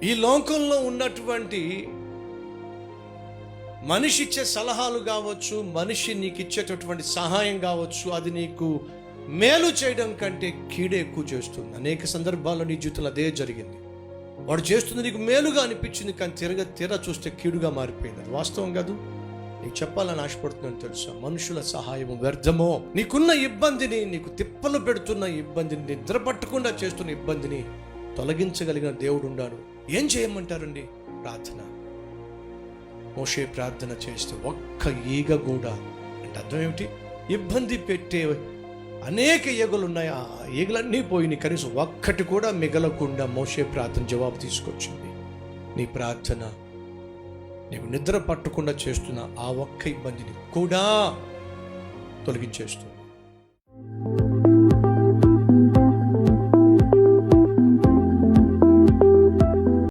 ఈ లోకంలో ఉన్నటువంటి మనిషి ఇచ్చే సలహాలు కావచ్చు, మనిషి నీకు ఇచ్చేటటువంటి సహాయం కావచ్చు, అది నీకు మేలు చేయడం కంటే కీడే ఎక్కువ చేస్తుంది. అనేక సందర్భాల్లో నీ జీవితంలో అదే జరిగింది. వాడు చేస్తుంది నీకు మేలుగా అనిపించింది, కానీ తీరా చూస్తే కీడుగా మారిపోయింది. అది వాస్తవం కాదు. నీకు చెప్పాలని ఆశపడుతున్నాను తెలుసా, మనుషుల సహాయం వ్యర్థమో. నీకున్న ఇబ్బందిని, నీకు తిప్పలు పెడుతున్న ఇబ్బందిని, నిద్ర పట్టకుండా చేస్తున్న ఇబ్బందిని తొలగించగలిగిన దేవుడు ఉన్నాడు. ఏం చేయమంటారండి? ప్రార్థన. మోషే ప్రార్థన చేస్తే ఒక్క ఈగ కూడా, అంటే అర్థం ఏమిటి? ఇబ్బంది పెట్టే అనేక ఈగలు ఉన్నాయి, ఆ ఈగలన్నీ పోయినాయి, కనీసం ఒక్కటి కూడా మిగలకుండా మోషే ప్రార్థన జవాబు తీసుకొచ్చింది. నీ ప్రార్థన నీవు నిద్ర పట్టకుండా చేస్తున్న ఆ ఒక్క ఇబ్బందిని కూడా తొలగించేస్తుంది.